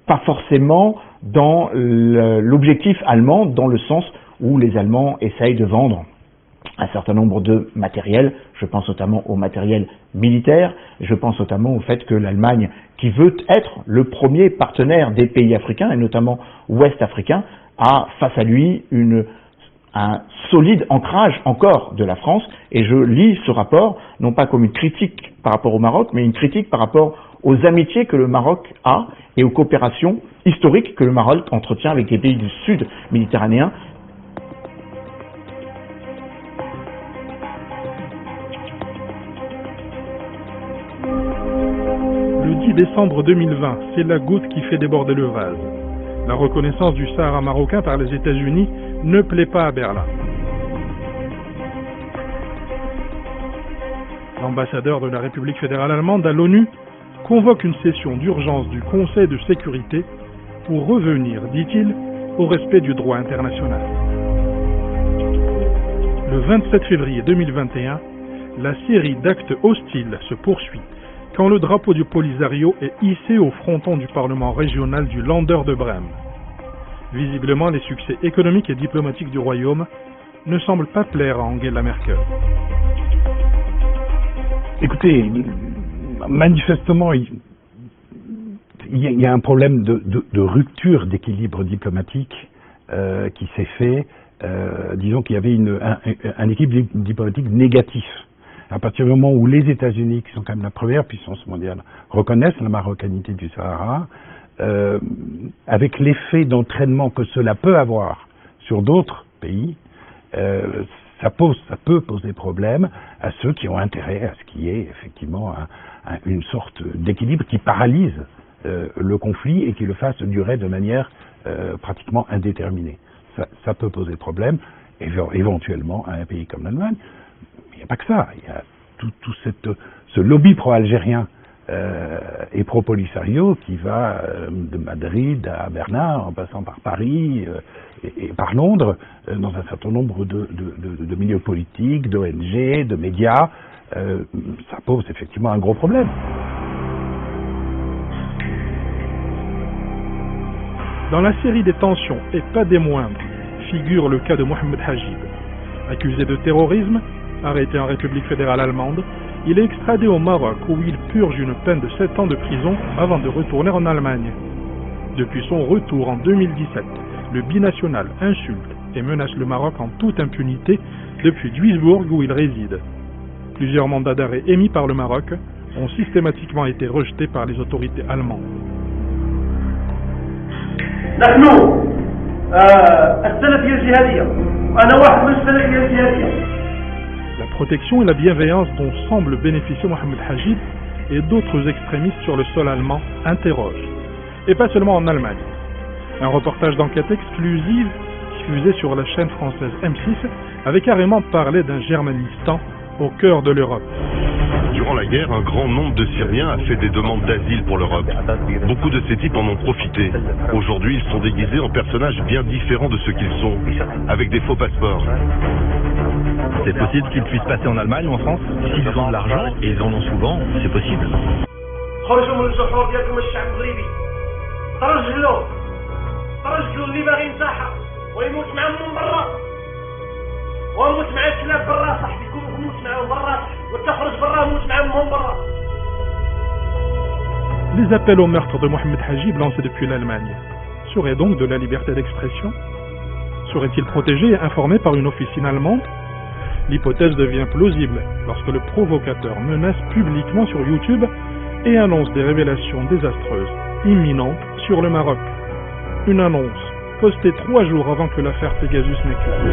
pas forcément dans l'objectif allemand, dans le sens où les Allemands essayent de vendre un certain nombre de matériels, je pense notamment au matériel militaire, je pense notamment au fait que l'Allemagne, qui veut être le premier partenaire des pays africains, et notamment ouest-africains, a face à lui un solide ancrage encore de la France, et je lis ce rapport, non pas comme une critique par rapport au Maroc, mais une critique par rapport aux amitiés que le Maroc a et aux coopérations historiques que le Maroc entretient avec les pays du sud méditerranéen. Le 10 décembre 2020, c'est la goutte qui fait déborder le vase. La reconnaissance du Sahara marocain par les États-Unis ne plaît pas à Berlin. L'ambassadeur de la République fédérale allemande à l'ONU convoque une session d'urgence du Conseil de sécurité pour revenir, dit-il, au respect du droit international. Le 27 février 2021, la série d'actes hostiles se poursuit quand le drapeau du Polisario est hissé au fronton du Parlement régional du Länder de Brême. Visiblement, les succès économiques et diplomatiques du Royaume ne semblent pas plaire à Angela Merkel. Écoutez, manifestement, il y a un problème de rupture d'équilibre diplomatique qui s'est fait. Disons qu'il y avait un équilibre diplomatique négatif. À partir du moment où les États-Unis, qui sont quand même la première puissance mondiale, reconnaissent la marocanité du Sahara, avec l'effet d'entraînement que cela peut avoir sur d'autres pays, ça peut poser problème à ceux qui ont intérêt à ce qu'il y ait effectivement une sorte d'équilibre qui paralyse le conflit et qui le fasse durer de manière pratiquement indéterminée. Ça peut poser problème, éventuellement, à un pays comme l'Allemagne. il n'y a pas que ça. Il y a tout ce lobby pro-algérien et pro-Polisario qui va de Madrid à Berlin, en passant par Paris et par Londres, dans un certain nombre de milieux politiques, d'ONG, de médias. Ça pose effectivement un gros problème. Dans la série des tensions, et pas des moindres, figure le cas de Mohamed Hajib. Accusé de terrorisme, arrêté en République fédérale allemande, il est extradé au Maroc où il purge une peine de 7 ans de prison avant de retourner en Allemagne. Depuis son retour en 2017, le binational insulte et menace le Maroc en toute impunité depuis Duisbourg où il réside. Plusieurs mandats d'arrêt émis par le Maroc ont systématiquement été rejetés par les autorités allemandes. La protection et la bienveillance dont semble bénéficier Mohamed Hajib et d'autres extrémistes sur le sol allemand interrogent. Et pas seulement en Allemagne. Un reportage d'enquête exclusive diffusé sur la chaîne française M6 avait carrément parlé d'un Germanistan au cœur de l'Europe. Durant la guerre, un grand nombre de Syriens a fait des demandes d'asile pour l'Europe. Beaucoup de ces types en ont profité. Aujourd'hui, ils sont déguisés en personnages bien différents de ceux qu'ils sont, avec des faux passeports. C'est possible qu'ils puissent passer en Allemagne ou en France? S'ils ont de l'argent, et ils en ont souvent, c'est possible. Les appels au meurtre de Mohamed Hajib lancés depuis l'Allemagne seraient donc de la liberté d'expression? Serait-il protégé et informé par une officine allemande? L'hypothèse devient plausible lorsque le provocateur menace publiquement sur YouTube et annonce des révélations désastreuses, imminentes, sur le Maroc. Une annonce postée 3 jours avant que l'affaire Pegasus n'éclate.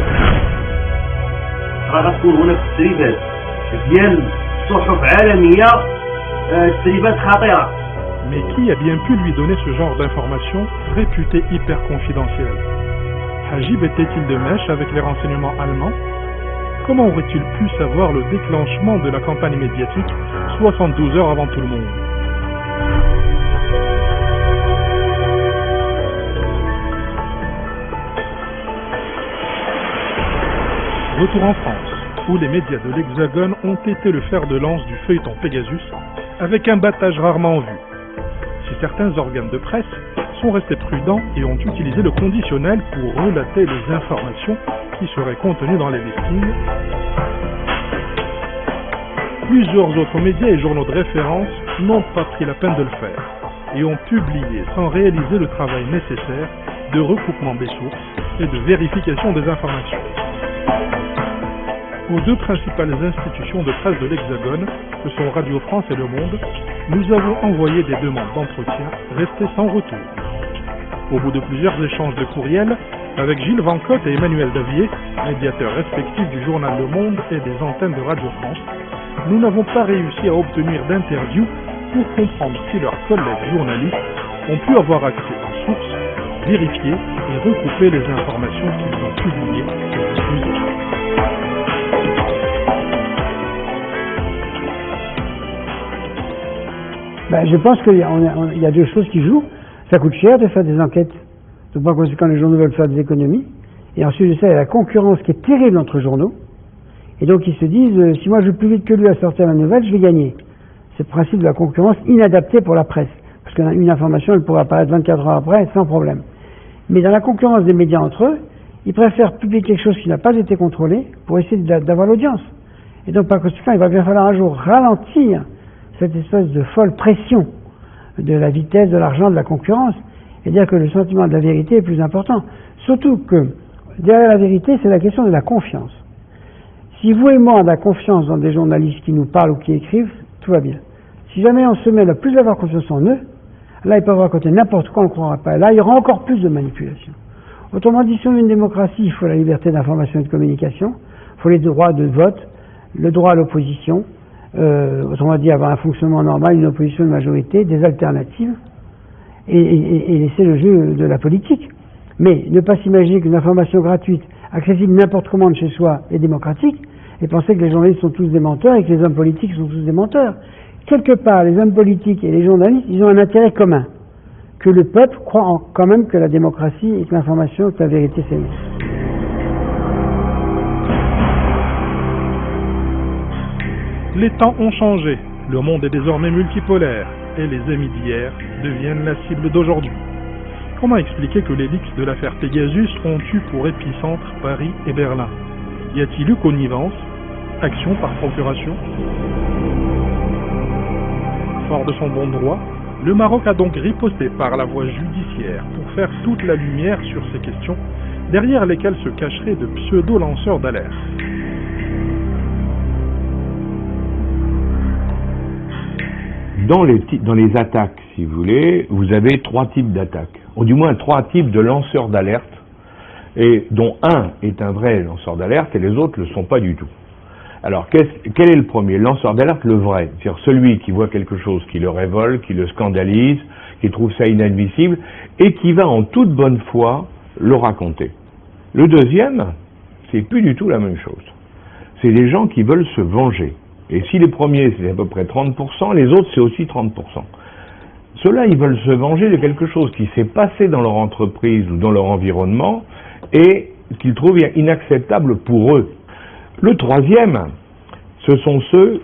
Mais qui a bien pu lui donner ce genre d'informations réputées hyper confidentielles? Hajib était-il de mèche avec les renseignements allemands? Comment aurait-il pu savoir le déclenchement de la campagne médiatique 72 heures avant tout le monde? Retour en France, où les médias de l'Hexagone ont été le fer de lance du feuilleton Pegasus, avec un battage rarement vu. Si certains organes de presse sont restés prudents et ont utilisé le conditionnel pour relater les informations qui seraient contenues dans les listings, plusieurs autres médias et journaux de référence n'ont pas pris la peine de le faire et ont publié sans réaliser le travail nécessaire de recoupement des sources et de vérification des informations. Aux deux principales institutions de presse de l'Hexagone, que sont Radio France et Le Monde, nous avons envoyé des demandes d'entretien restées sans retour. Au bout de plusieurs échanges de courriels, avec Gilles Vancotte et Emmanuel Davier, médiateurs respectifs du journal Le Monde et des antennes de Radio France, nous n'avons pas réussi à obtenir d'interview pour comprendre si leurs collègues journalistes ont pu avoir accès aux sources, vérifier et recouper les informations qu'ils ont publiées et diffusées. Je pense qu'il y a deux choses qui jouent. Ça coûte cher de faire des enquêtes. Donc par conséquent, les journaux veulent faire des économies. Et ensuite de ça, il y a la concurrence qui est terrible entre journaux. Et donc ils se disent, si moi je vais plus vite que lui à sortir la nouvelle, je vais gagner. C'est le principe de la concurrence inadaptée pour la presse. Parce qu'une information, elle pourrait apparaître 24 heures après, sans problème. Mais dans la concurrence des médias entre eux, ils préfèrent publier quelque chose qui n'a pas été contrôlé pour essayer d'avoir l'audience. Et donc par conséquent, il va bien falloir un jour ralentir cette espèce de folle pression de la vitesse, de l'argent, de la concurrence, et dire que le sentiment de la vérité est plus important. Surtout que derrière la vérité, c'est la question de la confiance. Si vous et moi on a la confiance dans des journalistes qui nous parlent ou qui écrivent, tout va bien. Si jamais on se met à plus avoir confiance en eux, là ils peuvent raconter n'importe quoi, on ne croira pas. Là il y aura encore plus de manipulation. Autrement dit, sur une démocratie, il faut la liberté d'information et de communication, il faut les droits de vote, le droit à l'opposition, autrement dit avoir un fonctionnement normal, une opposition de majorité, des alternatives, et laisser le jeu de la politique. Mais ne pas s'imaginer qu'une information gratuite, accessible n'importe comment de chez soi, est démocratique, et penser que les journalistes sont tous des menteurs et que les hommes politiques sont tous des menteurs. Quelque part, les hommes politiques et les journalistes, ils ont un intérêt commun, que le peuple croit quand même que la démocratie et que l'information et que la vérité s'émissent. Les temps ont changé, le monde est désormais multipolaire, et les amis d'hier deviennent la cible d'aujourd'hui. Comment expliquer que les leaks de l'affaire Pegasus ont eu pour épicentre Paris et Berlin? Y a-t-il eu connivence? Action par procuration? Fort de son bon droit, le Maroc a donc riposté par la voie judiciaire pour faire toute la lumière sur ces questions, derrière lesquelles se cacheraient de pseudo-lanceurs d'alerte. Dans les attaques, si vous voulez, vous avez 3 types d'attaques, ou du moins 3 types de lanceurs d'alerte, et dont un est un vrai lanceur d'alerte et les autres ne le sont pas du tout. Alors, quel est le premier? Lanceur d'alerte, le vrai, c'est-à-dire celui qui voit quelque chose qui le révolte, qui le scandalise, qui trouve ça inadmissible, et qui va en toute bonne foi le raconter. Le deuxième, c'est plus du tout la même chose. C'est des gens qui veulent se venger. Et si les premiers, c'est à peu près 30%, les autres, c'est aussi 30%. Ceux-là, ils veulent se venger de quelque chose qui s'est passé dans leur entreprise ou dans leur environnement et qu'ils trouvent inacceptable pour eux. Le troisième, ce sont ceux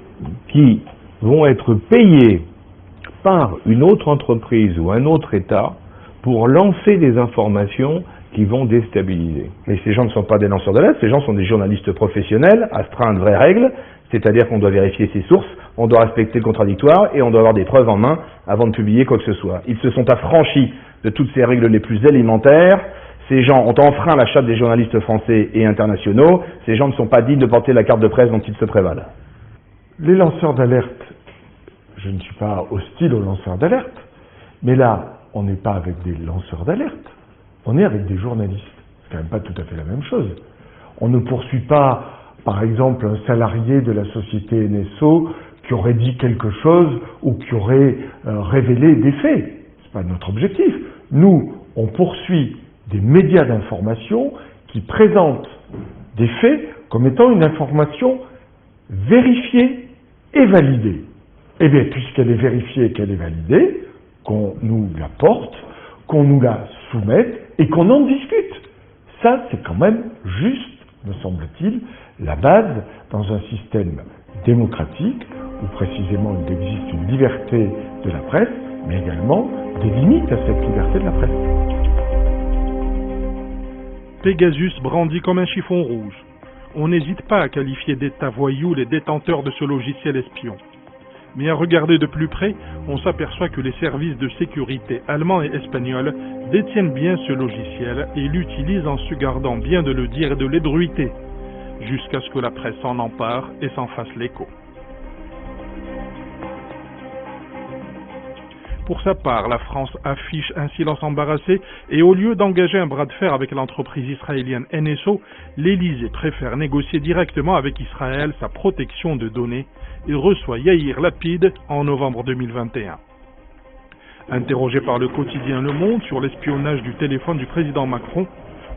qui vont être payés par une autre entreprise ou un autre État pour lancer des informations qui vont déstabiliser. Mais ces gens ne sont pas des lanceurs d'alerte, ces gens sont des journalistes professionnels, astreints à de vraies règles, c'est-à-dire qu'on doit vérifier ses sources, on doit respecter le contradictoire et on doit avoir des preuves en main avant de publier quoi que ce soit. Ils se sont affranchis de toutes ces règles les plus élémentaires. Ces gens ont enfreint la charte des journalistes français et internationaux. Ces gens ne sont pas dignes de porter la carte de presse dont ils se prévalent. Les lanceurs d'alerte, je ne suis pas hostile aux lanceurs d'alerte, mais là, on n'est pas avec des lanceurs d'alerte, on est avec des journalistes. C'est quand même pas tout à fait la même chose. On ne poursuit pas, par exemple, un salarié de la société NSO qui aurait dit quelque chose ou qui aurait révélé des faits. C'est pas notre objectif. Nous, on poursuit des médias d'information qui présentent des faits comme étant une information vérifiée et validée. Eh bien, puisqu'elle est vérifiée et qu'elle est validée, qu'on nous la porte, qu'on nous la soumette et qu'on en discute. Ça, c'est quand même juste, me semble-t-il, la base dans un système démocratique où précisément il existe une liberté de la presse, mais également des limites à cette liberté de la presse. Pegasus brandit comme un chiffon rouge. On n'hésite pas à qualifier d'État voyous les détenteurs de ce logiciel espion. Mais à regarder de plus près, on s'aperçoit que les services de sécurité allemands et espagnols détiennent bien ce logiciel et l'utilisent en se gardant bien de le dire et de l'ébruiter, jusqu'à ce que la presse s'en empare et s'en fasse l'écho. Pour sa part, la France affiche un silence embarrassé et au lieu d'engager un bras de fer avec l'entreprise israélienne NSO, l'Élysée préfère négocier directement avec Israël sa protection de données et reçoit Yair Lapid en novembre 2021. Interrogé par le quotidien Le Monde sur l'espionnage du téléphone du président Macron,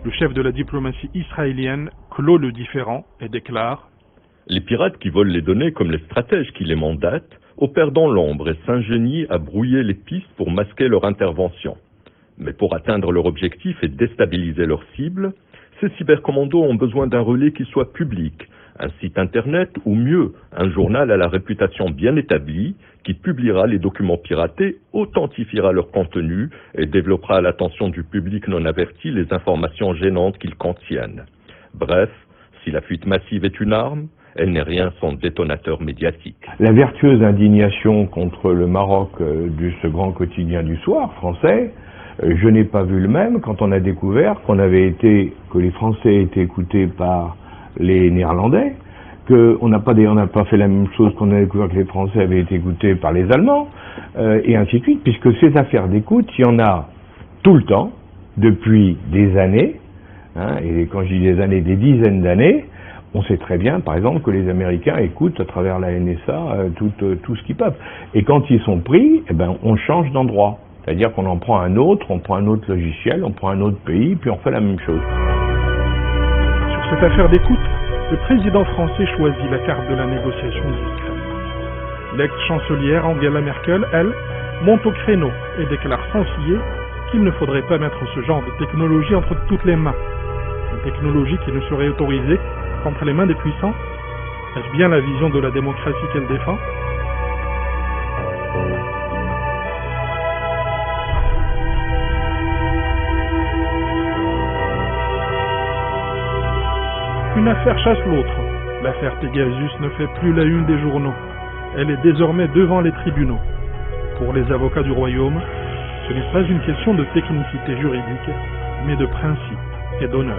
le chef de la diplomatie israélienne clôt le différend et déclare « Les pirates qui volent les données comme les stratèges qui les mandatent opèrent dans l'ombre et s'ingénient à brouiller les pistes pour masquer leur intervention. Mais pour atteindre leur objectif et déstabiliser leur cible, ces cybercommandos ont besoin d'un relais qui soit public, un site internet ou mieux, un journal à la réputation bien établie qui publiera les documents piratés, authentifiera leur contenu et développera à l'attention du public non averti les informations gênantes qu'ils contiennent. Bref, si la fuite massive est une arme, elle n'est rien sans détonateur médiatique. » La vertueuse indignation contre le Maroc de ce grand quotidien du soir français, je n'ai pas vu le même quand on a découvert que les Français étaient écoutés par les Néerlandais, qu'on n'a pas fait la même chose qu'on a découvert que les Français avaient été écoutés par les Allemands, et ainsi de suite, puisque ces affaires d'écoute, il y en a tout le temps, depuis des années, et quand je dis des années, des dizaines d'années. On sait très bien, par exemple, que les Américains écoutent à travers la NSA tout ce qu'ils peuvent. Et quand ils sont pris, on change d'endroit. C'est-à-dire qu'on en prend un autre, on prend un autre logiciel, on prend un autre pays, puis on fait la même chose. Sur cette affaire d'écoute, le président français choisit la carte de la négociation discrète. L'ex-chancelière Angela Merkel, elle, monte au créneau et déclare sans ciller qu'il ne faudrait pas mettre ce genre de technologie entre toutes les mains. Une technologie qui ne serait autorisée qu'entre les mains des puissants. Est-ce bien la vision de la démocratie qu'elle défend ? Une affaire chasse l'autre. L'affaire Pegasus ne fait plus la une des journaux. Elle est désormais devant les tribunaux. Pour les avocats du royaume, ce n'est pas une question de technicité juridique, mais de principe et d'honneur.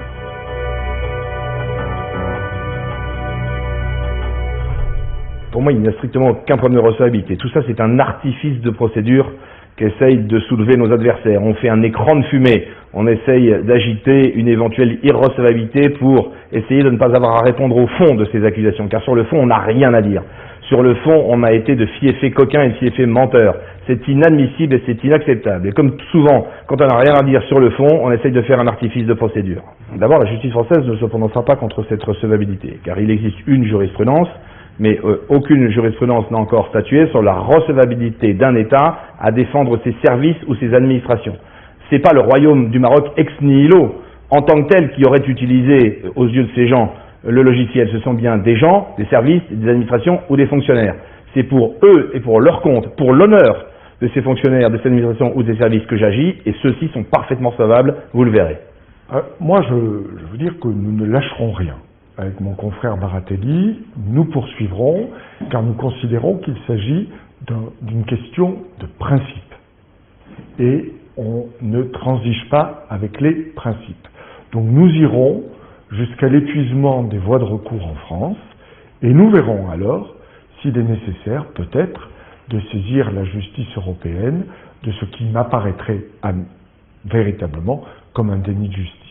Pour moi, il n'y a strictement aucun problème de recevabilité. Tout ça, c'est un artifice de procédure qu'essayent de soulever nos adversaires. On fait un écran de fumée. On essaye d'agiter une éventuelle irrecevabilité pour essayer de ne pas avoir à répondre au fond de ces accusations. Car sur le fond, on n'a rien à dire. Sur le fond, on a été de fiefés coquins et de fiefés menteurs. C'est inadmissible et c'est inacceptable. Et comme souvent, quand on n'a rien à dire sur le fond, on essaye de faire un artifice de procédure. D'abord, la justice française ne se prononcera pas contre cette recevabilité, car il existe une jurisprudence, mais aucune jurisprudence n'a encore statué sur la recevabilité d'un État à défendre ses services ou ses administrations. C'est pas le royaume du Maroc ex nihilo, en tant que tel, qui aurait utilisé, aux yeux de ces gens, le logiciel. Ce sont bien des gens, des services, des administrations ou des fonctionnaires. C'est pour eux et pour leur compte, pour l'honneur de ces fonctionnaires, de ces administrations ou des services que j'agis, et ceux-ci sont parfaitement recevables, vous le verrez. Moi, je veux dire que nous ne lâcherons rien. Avec mon confrère Baratelli, nous poursuivrons, car nous considérons qu'il s'agit d'une question de principe. Et on ne transige pas avec les principes. Donc nous irons jusqu'à l'épuisement des voies de recours en France, et nous verrons alors s'il est nécessaire, peut-être, de saisir la justice européenne de ce qui m'apparaîtrait véritablement comme un déni de justice.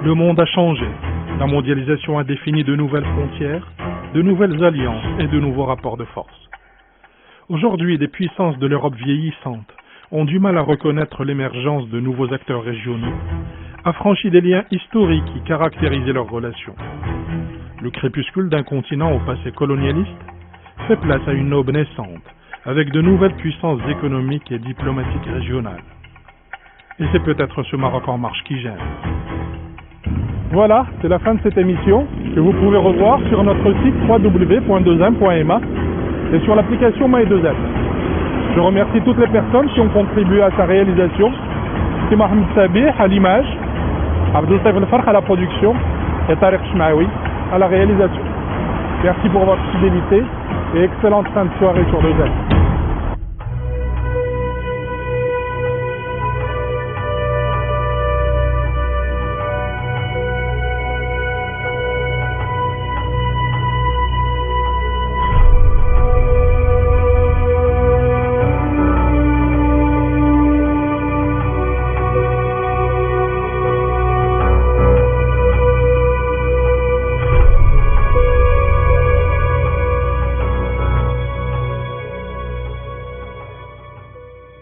Le monde a changé. La mondialisation a défini de nouvelles frontières, de nouvelles alliances et de nouveaux rapports de force. Aujourd'hui, des puissances de l'Europe vieillissante ont du mal à reconnaître l'émergence de nouveaux acteurs régionaux, affranchis des liens historiques qui caractérisaient leurs relations. Le crépuscule d'un continent au passé colonialiste fait place à une aube naissante, avec de nouvelles puissances économiques et diplomatiques régionales. Et c'est peut-être ce Maroc en marche qui gêne. Voilà, c'est la fin de cette émission, que vous pouvez revoir sur notre site www.2m.ma et sur l'application My2M. Je remercie toutes les personnes qui ont contribué à sa réalisation. C'est Mohamed Sabih à l'image, Abdel Taïf El-Farh à la production et Tariq Chmaoui à la réalisation. Merci pour votre fidélité et excellente fin de soirée sur 2M.